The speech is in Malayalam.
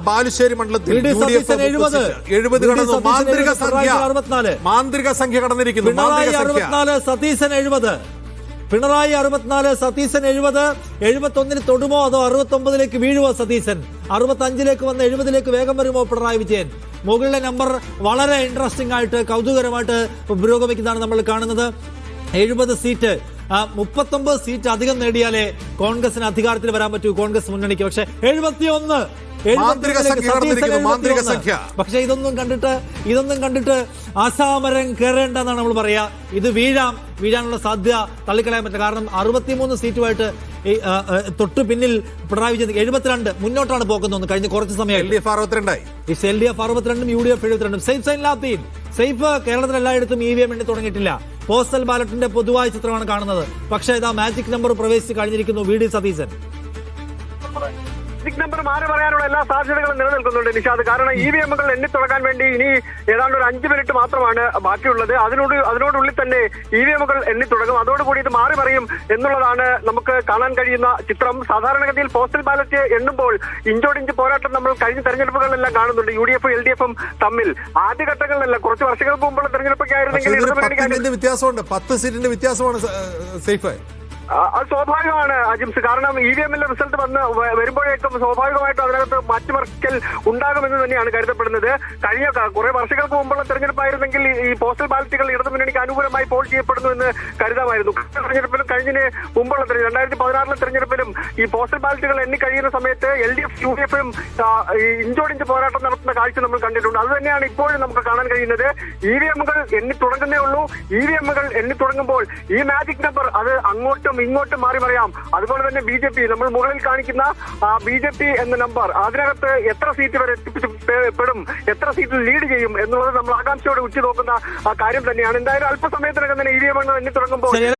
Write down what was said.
ബാലുശ്ശേരി മണ്ഡലത്തിൽ 70 കടന്നു. മാന്ത്രിക സംഖ്യ കടന്നിരിക്കുന്നു. സതീശൻ 70, പിണറായി 64, സതീശൻ 70. 71 തൊടുമോ അതോ 69 വീഴുവോ സതീശൻ? 65 വന്ന് 70 വേഗം വരുമോ പിണറായി വിജയൻ? മുകളിലെ നമ്പർ വളരെ ഇൻട്രസ്റ്റിംഗ് ആയിട്ട് കൗതുകരമായിട്ട് പുരോഗമിക്കുന്നതാണ് നമ്മൾ കാണുന്നത്. 70 സീറ്റ്, 39 സീറ്റ് അധികം നേടിയാലേ കോൺഗ്രസിന് അധികാരത്തിൽ വരാൻ പറ്റൂ, കോൺഗ്രസ് മുന്നണിക്ക്. പക്ഷെ 71, പക്ഷെ ഇതൊന്നും കണ്ടിട്ട് അസാമരം കയറേണ്ടെന്നാണ് നമ്മൾ പറയാ. ഇത് വീഴാനുള്ള സാധ്യത തള്ളിക്കളയാൻ പറ്റില്ല. കാരണം 63 സീറ്റുമായിട്ട് തൊട്ടു പിന്നിൽ പിണറായി വിജയൻ 72 മുന്നോട്ടാണ് പോകുന്നത്. കഴിഞ്ഞ കുറച്ച് സമയം LDF 62, UDF 72. സേഫ് കേരളത്തിൽ എല്ലായിടത്തും EVM എണ്ണി തുടങ്ങിയിട്ടില്ല. പോസ്റ്റൽ ബാലറ്റിന്റെ പൊതുവായ ചിത്രമാണ് കാണുന്നത്. പക്ഷേ ഇതാ മാജിക് നമ്പർ പ്രവേശിച്ച് കഴിഞ്ഞിരിക്കുന്നു VD സതീശൻ. മാജിക് നമ്പർ മാറി പറയാനുള്ള എല്ലാ സാധ്യതകളും നിലനിൽക്കുന്നുണ്ട് നിഷാദ്. കാരണം EVM-കൾ എണ്ണി തുടങ്ങാൻ വേണ്ടി ഇനി ഏതാണ്ട് ഒരു 5 മിനിറ്റ് മാത്രമാണ് ബാക്കിയുള്ളത്. അതിനോടുള്ളിൽ തന്നെ EVM-കൾ എണ്ണി തുടങ്ങും. അതോടുകൂടി ഇത് മാറി പറയും എന്നുള്ളതാണ് നമുക്ക് കാണാൻ കഴിയുന്ന ചിത്രം. സാധാരണഗതിയിൽ പോസ്റ്റൽ ബാലറ്റ് എണ്ണുമ്പോൾ ഇഞ്ചോടിഞ്ച് പോരാട്ടം നമ്മൾ കഴിഞ്ഞ തെരഞ്ഞെടുപ്പുകളിലെല്ലാം കാണുന്നുണ്ട്, UDF LDF-ഉം തമ്മിൽ. ആദ്യഘട്ടങ്ങളിലല്ല, കുറച്ച് വർഷങ്ങൾക്ക് മുമ്പുള്ള തെരഞ്ഞെടുപ്പൊക്കെ ആയിരുന്നെങ്കിൽ വ്യത്യാസമുണ്ട്. 10 സീറ്റിന്റെ വ്യത്യാസമാണ് സേഫ്. അത് സ്വാഭാവികമാണ് അജിംസ്. കാരണം EVM-ലെ റിസൾട്ട് വരുമ്പോഴേക്കും സ്വാഭാവികമായിട്ടും അതിനകത്ത് മാറ്റിമറിക്കൽ ഉണ്ടാകുമെന്ന് തന്നെയാണ് കരുതപ്പെടുന്നത്. കഴിഞ്ഞ കുറെ വർഷങ്ങൾക്ക് മുമ്പുള്ള തെരഞ്ഞെടുപ്പായിരുന്നെങ്കിൽ ഈ പോസ്റ്റൽ ബാലറ്റുകൾ ഇടതുമുന്നണിക്ക് അനുകൂലമായി പോൾ ചെയ്യപ്പെടുന്നു എന്ന് കരുതാമായിരുന്നു. തെരഞ്ഞെടുപ്പിലും കഴിഞ്ഞതിന് മുമ്പുള്ള 2016 തെരഞ്ഞെടുപ്പിലും ഈ പോസ്റ്റൽ ബാലറ്റുകൾ എണ്ണി കഴിയുന്ന സമയത്ത് LDF UDF-ഉം ഇഞ്ചോടിഞ്ച് പോരാട്ടം നടത്തുന്ന കാഴ്ച നമ്മൾ കണ്ടിട്ടുണ്ട്. അത് തന്നെയാണ് ഇപ്പോഴും നമുക്ക് കാണാൻ കഴിയുന്നത്. EVM-കൾ എണ്ണി തുടങ്ങുന്നേ ഉള്ളൂ. EVM-കൾ എണ്ണി തുടങ്ങുമ്പോൾ ഈ മാജിക് നമ്പർ അത് അങ്ങോട്ടും ഇങ്ങോട്ടും മാറി പറയാം. അതുപോലെ തന്നെ BJP, നമ്മൾ മുകളിൽ കാണിക്കുന്ന BJP എന്ന നമ്പർ, അതിനകത്ത് എത്ര സീറ്റ് വരെ എത്തിപ്പെടും, എത്ര സീറ്റിൽ ലീഡ് ചെയ്യും എന്നുള്ളത് നമ്മൾ ആകാംക്ഷയോടെ ഉറ്റുനോക്കുന്ന കാര്യം തന്നെയാണ്. എന്തായാലും അല്പസമയത്തിനകം തന്നെ EVM എണ്ണി തുടങ്ങുമ്പോൾ